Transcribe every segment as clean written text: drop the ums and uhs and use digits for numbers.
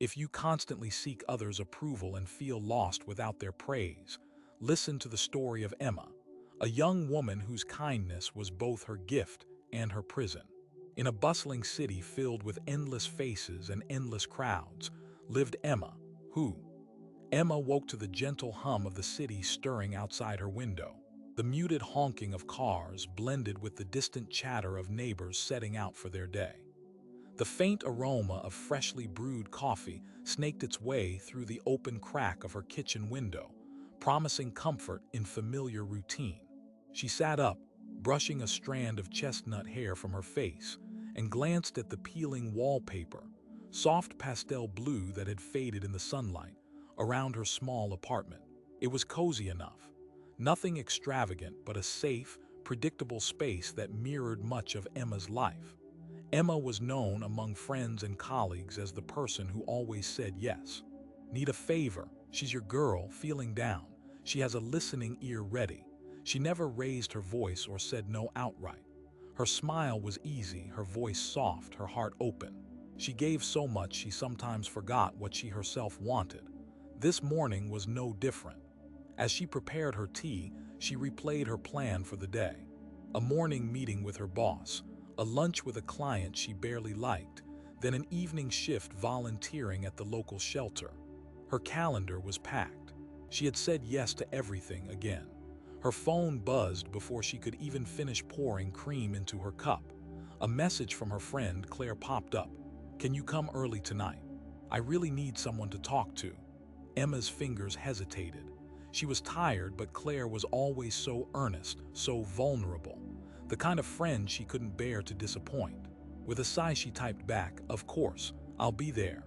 If you constantly seek others' approval and feel lost without their praise, listen to the story of Emma, a young woman whose kindness was both her gift and her prison. In a bustling city filled with endless faces and endless crowds, lived Emma, who, Emma woke to the gentle hum of the city stirring outside her window. The muted honking of cars blended with the distant chatter of neighbors setting out for their day. The faint aroma of freshly brewed coffee snaked its way through the open crack of her kitchen window, promising comfort in familiar routine. She sat up, brushing a strand of chestnut hair from her face, and glanced at the peeling wallpaper, soft pastel blue that had faded in the sunlight, around her small apartment. It was cozy enough. Nothing extravagant, but a safe, predictable space that mirrored much of Emma's life. Emma was known among friends and colleagues as the person who always said yes. Need a favor? She's your girl, feeling down. She has a listening ear ready. She never raised her voice or said no outright. Her smile was easy, her voice soft, her heart open. She gave so much she sometimes forgot what she herself wanted. This morning was no different. As she prepared her tea, she replayed her plan for the day. A morning meeting with her boss, a lunch with a client she barely liked, then an evening shift volunteering at the local shelter. Her calendar was packed. She had said yes to everything again. Her phone buzzed before she could even finish pouring cream into her cup. A message from her friend Claire popped up. "Can you come early tonight? I really need someone to talk to." Emma's fingers hesitated. She was tired, but Claire was always so earnest, so vulnerable. The kind of friend she couldn't bear to disappoint. With a sigh she typed back, "Of course, I'll be there."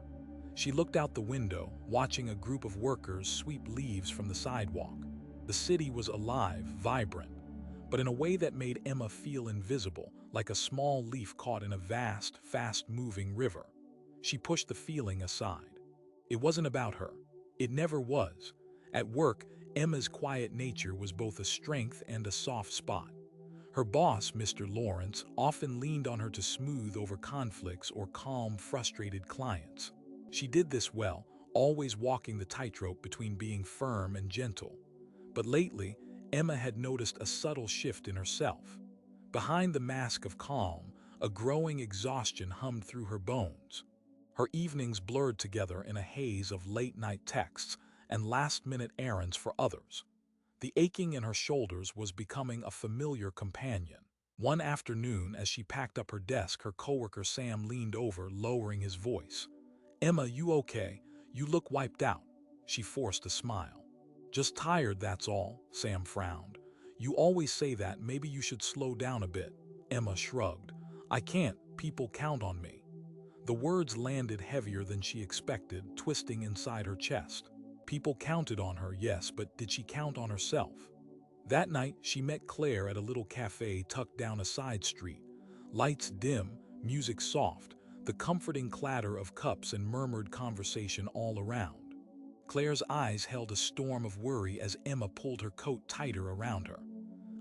She looked out the window, watching a group of workers sweep leaves from the sidewalk. The city was alive, vibrant, but in a way that made Emma feel invisible, like a small leaf caught in a vast, fast-moving river. She pushed the feeling aside. It wasn't about her. It never was. At work, Emma's quiet nature was both a strength and a soft spot. Her boss, Mr. Lawrence, often leaned on her to smooth over conflicts or calm frustrated clients. She did this well, always walking the tightrope between being firm and gentle. But lately, Emma had noticed a subtle shift in herself. Behind the mask of calm, a growing exhaustion hummed through her bones. Her evenings blurred together in a haze of late-night texts and last-minute errands for others. The aching in her shoulders was becoming a familiar companion. One afternoon, as she packed up her desk, her coworker Sam leaned over, lowering his voice. "Emma, you okay? You look wiped out." She forced a smile. "Just tired, that's all," Sam frowned. "You always say that, maybe you should slow down a bit." Emma shrugged. "I can't, people count on me." The words landed heavier than she expected, twisting inside her chest. People counted on her, yes, but did she count on herself? That night, she met Claire at a little cafe tucked down a side street. Lights dim, music soft, the comforting clatter of cups and murmured conversation all around. Claire's eyes held a storm of worry as Emma pulled her coat tighter around her.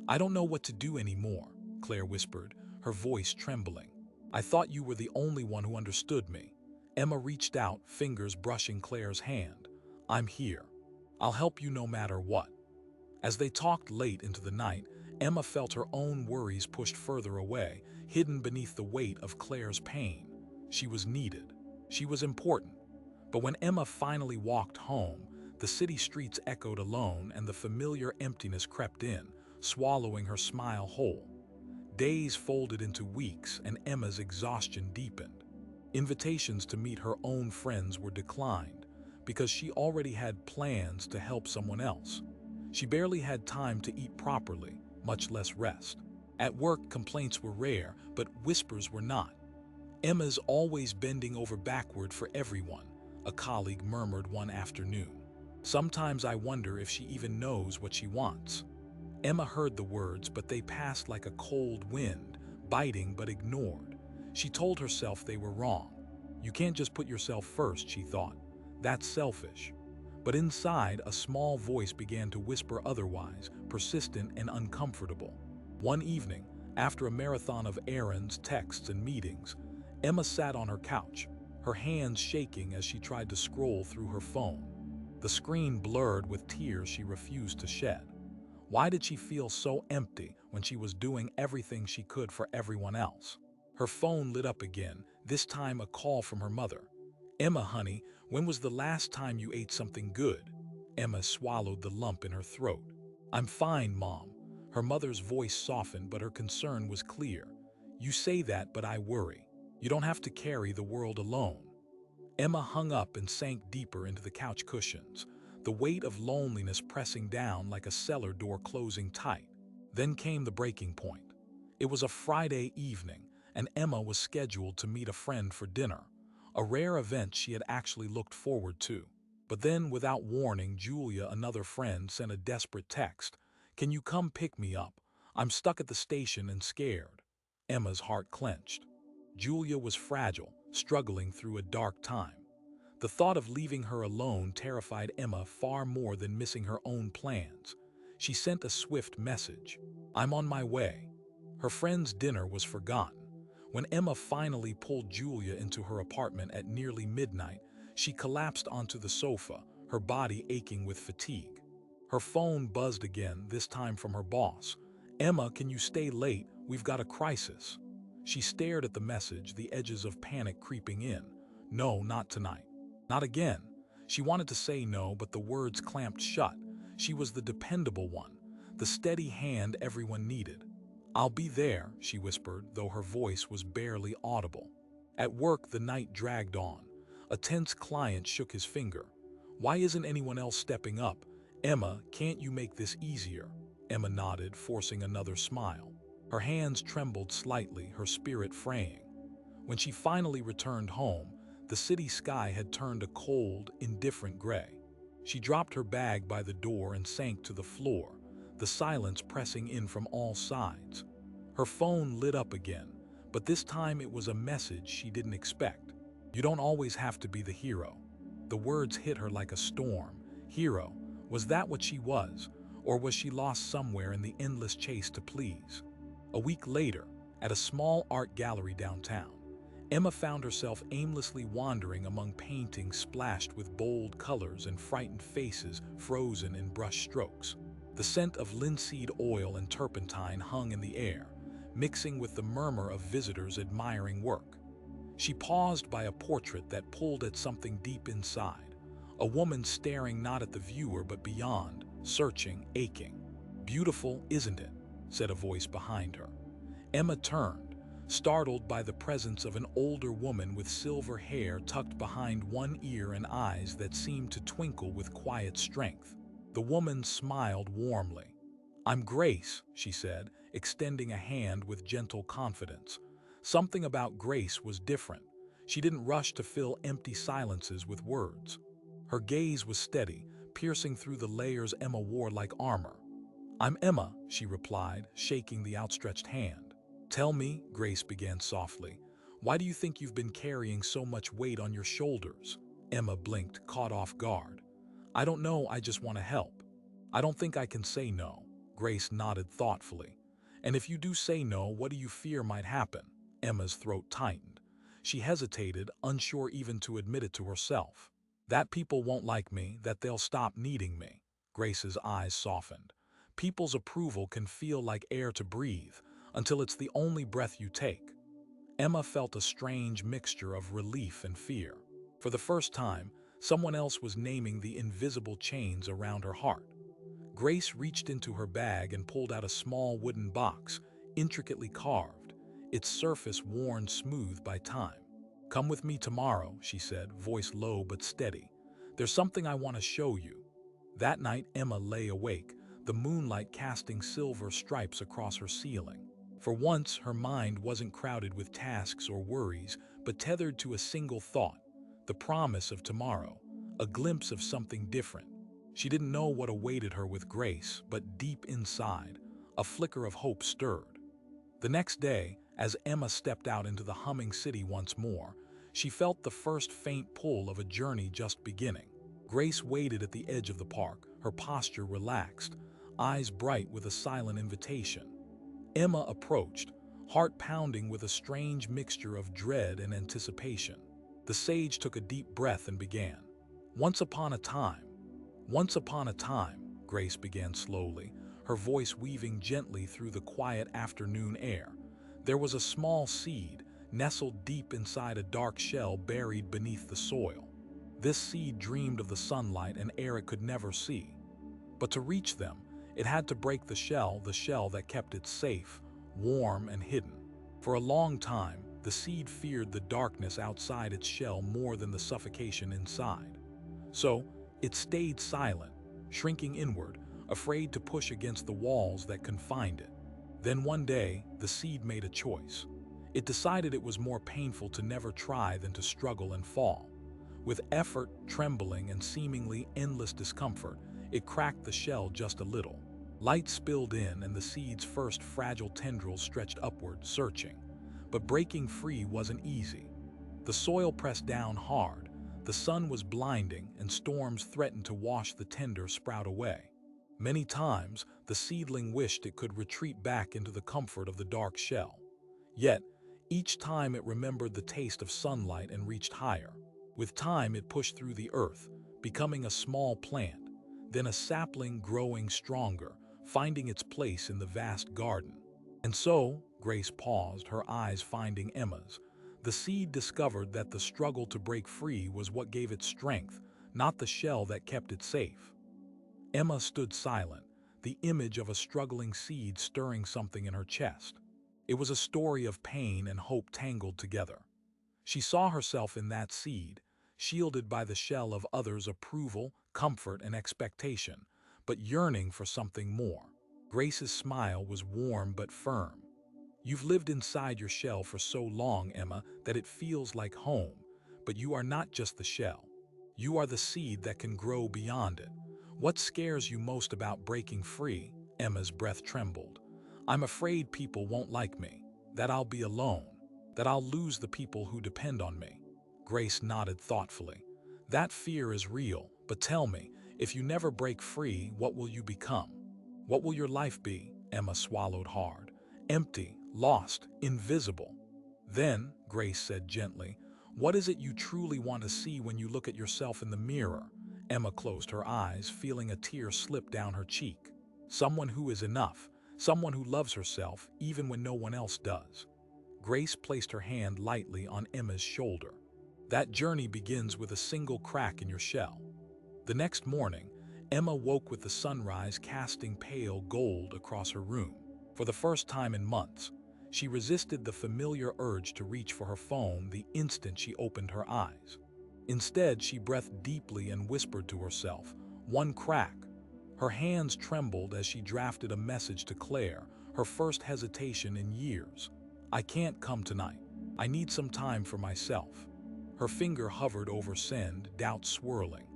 "I don't know what to do anymore," Claire whispered, her voice trembling. "I thought you were the only one who understood me." Emma reached out, fingers brushing Claire's hand. "I'm here. I'll help you no matter what." As they talked late into the night, Emma felt her own worries pushed further away, hidden beneath the weight of Claire's pain. She was needed. She was important. But when Emma finally walked home, the city streets echoed alone and the familiar emptiness crept in, swallowing her smile whole. Days folded into weeks and Emma's exhaustion deepened. Invitations to meet her own friends were declined because she already had plans to help someone else. She barely had time to eat properly, much less rest. At work, complaints were rare, but whispers were not. "Emma's always bending over backward for everyone," a colleague murmured one afternoon. "Sometimes I wonder if she even knows what she wants." Emma heard the words, but they passed like a cold wind, biting but ignored. She told herself they were wrong. You can't just put yourself first, she thought. That's selfish. But inside, a small voice began to whisper otherwise, persistent and uncomfortable. One evening, after a marathon of errands, texts, and meetings, Emma sat on her couch. her hands shaking as she tried to scroll through her phone. The screen blurred with tears she refused to shed. Why did she feel so empty when she was doing everything she could for everyone else? Her phone lit up again, this time a call from her mother. "Emma, honey, when was the last time you ate something good?" Emma swallowed the lump in her throat. "I'm fine, Mom." Her mother's voice softened, but her concern was clear. "You say that, but I worry. You don't have to carry the world alone." Emma hung up and sank deeper into the couch cushions, the weight of loneliness pressing down like a cellar door closing tight. Then came the breaking point. It was a Friday evening, and Emma was scheduled to meet a friend for dinner, a rare event she had actually looked forward to. But then, without warning, Julia, another friend, sent a desperate text. "Can you come pick me up? I'm stuck at the station and scared." Emma's heart clenched. Julia was fragile, struggling through a dark time. The thought of leaving her alone terrified Emma far more than missing her own plans. She sent a swift message. "I'm on my way." Her friend's dinner was forgotten. When Emma finally pulled Julia into her apartment at nearly midnight, she collapsed onto the sofa, her body aching with fatigue. Her phone buzzed again, this time from her boss. "Emma, can you stay late? We've got a crisis." She stared at the message, the edges of panic creeping in. No, not tonight. Not again. She wanted to say no, but the words clamped shut. She was the dependable one, the steady hand everyone needed. "I'll be there," she whispered, though her voice was barely audible. At work, the night dragged on. A tense client shook his finger. "Why isn't anyone else stepping up? Emma, can't you make this easier?" Emma nodded, forcing another smile. Her hands trembled slightly, her spirit fraying. When she finally returned home, the city sky had turned a cold, indifferent gray. She dropped her bag by the door and sank to the floor, the silence pressing in from all sides. Her phone lit up again, but this time it was a message she didn't expect. "You don't always have to be the hero." The words hit her like a storm. Hero, was that what she was? Or was she lost somewhere in the endless chase to please? A week later, at a small art gallery downtown, Emma found herself aimlessly wandering among paintings splashed with bold colors and frightened faces frozen in brush strokes. The scent of linseed oil and turpentine hung in the air, mixing with the murmur of visitors admiring work. She paused by a portrait that pulled at something deep inside, a woman staring not at the viewer but beyond, searching, aching. "Beautiful, isn't it?" said a voice behind her. Emma turned, startled by the presence of an older woman with silver hair tucked behind one ear and eyes that seemed to twinkle with quiet strength. The woman smiled warmly. "I'm Grace," she said, extending a hand with gentle confidence. Something about Grace was different. She didn't rush to fill empty silences with words. Her gaze was steady, piercing through the layers Emma wore like armor. "I'm Emma," she replied, shaking the outstretched hand. "Tell me," Grace began softly, "why do you think you've been carrying so much weight on your shoulders?" Emma blinked, caught off guard. "I don't know, I just want to help." "I don't think I can say no." Grace nodded thoughtfully. "And if you do say no, what do you fear might happen?" Emma's throat tightened. She hesitated, unsure even to admit it to herself. "That people won't like me, that they'll stop needing me." Grace's eyes softened. "People's approval can feel like air to breathe, until it's the only breath you take." Emma felt a strange mixture of relief and fear. For the first time, someone else was naming the invisible chains around her heart. Grace reached into her bag and pulled out a small wooden box, intricately carved, its surface worn smooth by time. "Come with me tomorrow," she said, voice low but steady. "There's something I want to show you." That night, Emma lay awake, the moonlight casting silver stripes across her ceiling. For once, her mind wasn't crowded with tasks or worries, but tethered to a single thought, the promise of tomorrow, a glimpse of something different. She didn't know what awaited her with Grace, but deep inside, a flicker of hope stirred. The next day, as Emma stepped out into the humming city once more, she felt the first faint pull of a journey just beginning. Grace waited at the edge of the park, her posture relaxed, eyes bright with a silent invitation. Emma approached, heart pounding with a strange mixture of dread and anticipation. The sage took a deep breath and began. Once upon a time, once upon a time, Grace began slowly, her voice weaving gently through the quiet afternoon air. There was a small seed, nestled deep inside a dark shell buried beneath the soil. This seed dreamed of the sunlight and air it could never see. But to reach them, it had to break the shell that kept it safe, warm, and hidden. For a long time, the seed feared the darkness outside its shell more than the suffocation inside. So, it stayed silent, shrinking inward, afraid to push against the walls that confined it. Then one day, the seed made a choice. It decided it was more painful to never try than to struggle and fall. With effort, trembling, and seemingly endless discomfort, it cracked the shell just a little. Light spilled in and the seed's first fragile tendrils stretched upward, searching. But breaking free wasn't easy. The soil pressed down hard, the sun was blinding, and storms threatened to wash the tender sprout away. Many times, the seedling wished it could retreat back into the comfort of the dark shell. Yet, each time it remembered the taste of sunlight and reached higher. With time, it pushed through the earth, becoming a small plant, then a sapling growing stronger, finding its place in the vast garden. And so, Grace paused, her eyes finding Emma's. The seed discovered that the struggle to break free was what gave it strength, not the shell that kept it safe. Emma stood silent, the image of a struggling seed stirring something in her chest. It was a story of pain and hope tangled together. She saw herself in that seed, shielded by the shell of others' approval, comfort, and expectation, but yearning for something more. Grace's smile was warm but firm. You've lived inside your shell for so long, Emma, that it feels like home, but you are not just the shell. You are the seed that can grow beyond it. What scares you most about breaking free? Emma's breath trembled. I'm afraid people won't like me, that I'll be alone, that I'll lose the people who depend on me. Grace nodded thoughtfully. That fear is real, but tell me, if you never break free, what will you become? What will your life be? Emma swallowed hard. Empty, lost, invisible. Then, Grace said gently, what is it you truly want to see when you look at yourself in the mirror? Emma closed her eyes, feeling a tear slip down her cheek. Someone who is enough, someone who loves herself even when no one else does. Grace placed her hand lightly on Emma's shoulder. That journey begins with a single crack in your shell. The next morning, Emma woke with the sunrise casting pale gold across her room. For the first time in months, she resisted the familiar urge to reach for her phone the instant she opened her eyes. Instead, she breathed deeply and whispered to herself, one crack. Her hands trembled as she drafted a message to Claire, her first hesitation in years. I can't come tonight. I need some time for myself. Her finger hovered over send, doubt swirling.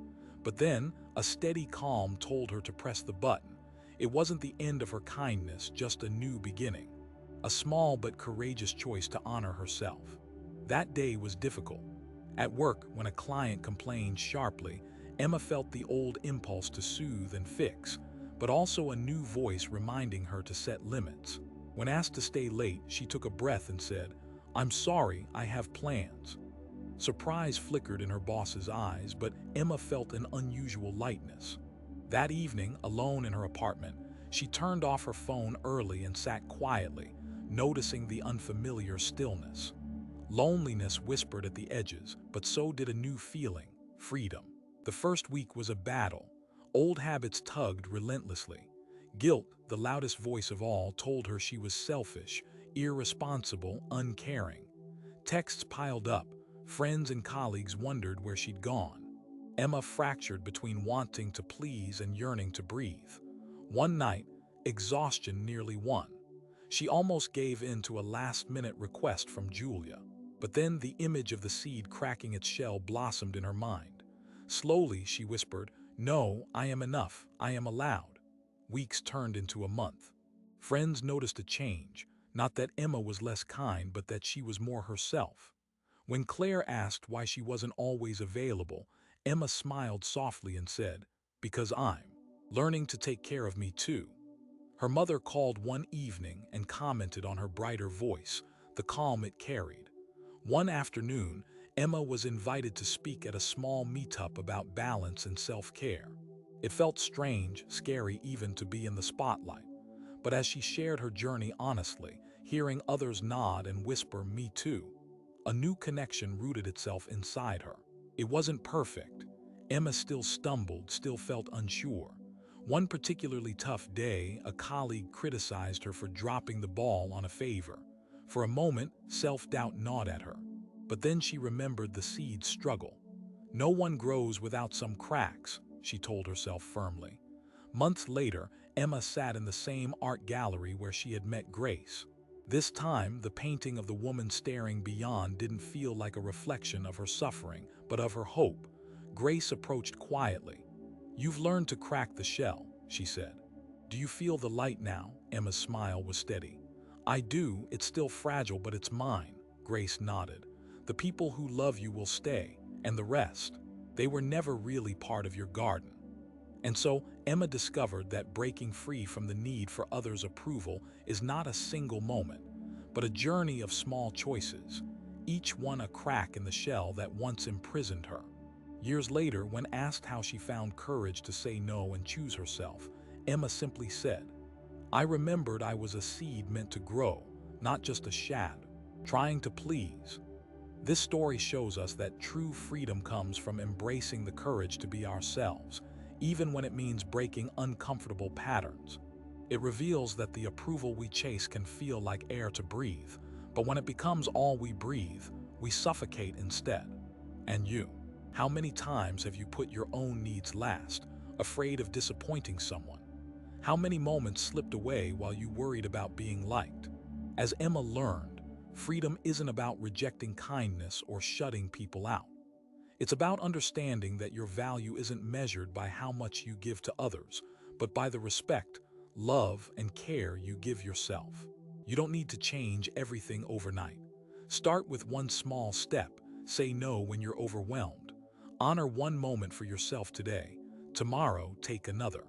But then, a steady calm told her to press the button. It wasn't the end of her kindness, just a new beginning. A small but courageous choice to honor herself. That day was difficult. At work, when a client complained sharply, Emma felt the old impulse to soothe and fix, but also a new voice reminding her to set limits. When asked to stay late, she took a breath and said, I'm sorry, I have plans. Surprise flickered in her boss's eyes, but Emma felt an unusual lightness. That evening, alone in her apartment, she turned off her phone early and sat quietly, noticing the unfamiliar stillness. Loneliness whispered at the edges, but so did a new feeling, freedom. The first week was a battle. Old habits tugged relentlessly. Guilt, the loudest voice of all, told her she was selfish, irresponsible, uncaring. Texts piled up. Friends and colleagues wondered where she'd gone. Emma fractured between wanting to please and yearning to breathe. One night, exhaustion nearly won. She almost gave in to a last-minute request from Julia. But then the image of the seed cracking its shell blossomed in her mind. Slowly, she whispered, no, I am enough, I am allowed. Weeks turned into a month. Friends noticed a change, not that Emma was less kind, but that she was more herself. When Claire asked why she wasn't always available, Emma smiled softly and said, because I'm learning to take care of me too. Her mother called one evening and commented on her brighter voice, the calm it carried. One afternoon, Emma was invited to speak at a small meetup about balance and self-care. It felt strange, scary even to be in the spotlight. But as she shared her journey honestly, hearing others nod and whisper, "Me too," a new connection rooted itself inside her. It wasn't perfect. Emma still stumbled, still felt unsure. One particularly tough day, a colleague criticized her for dropping the ball on a favor. For a moment, self-doubt gnawed at her. But then she remembered the seed's struggle. No one grows without some cracks, she told herself firmly. Months later, Emma sat in the same art gallery where she had met Grace. This time, the painting of the woman staring beyond didn't feel like a reflection of her suffering, but of her hope. Grace approached quietly. "You've learned to crack the shell," she said. "Do you feel the light now?" Emma's smile was steady. "I do. It's still fragile, but it's mine," Grace nodded. "The people who love you will stay, and the rest, they were never really part of your garden." And so, Emma discovered that breaking free from the need for others' approval is not a single moment, but a journey of small choices, each one a crack in the shell that once imprisoned her. Years later, when asked how she found courage to say no and choose herself, Emma simply said, "I remembered I was a seed meant to grow, not just a shad, trying to please." This story shows us that true freedom comes from embracing the courage to be ourselves, even when it means breaking uncomfortable patterns. It reveals that the approval we chase can feel like air to breathe, but when it becomes all we breathe, we suffocate instead. And you, how many times have you put your own needs last, afraid of disappointing someone? How many moments slipped away while you worried about being liked? As Emma learned, freedom isn't about rejecting kindness or shutting people out. It's about understanding that your value isn't measured by how much you give to others, but by the respect, love, and care you give yourself. You don't need to change everything overnight. Start with one small step. Say no when you're overwhelmed. Honor one moment for yourself today. Tomorrow, take another.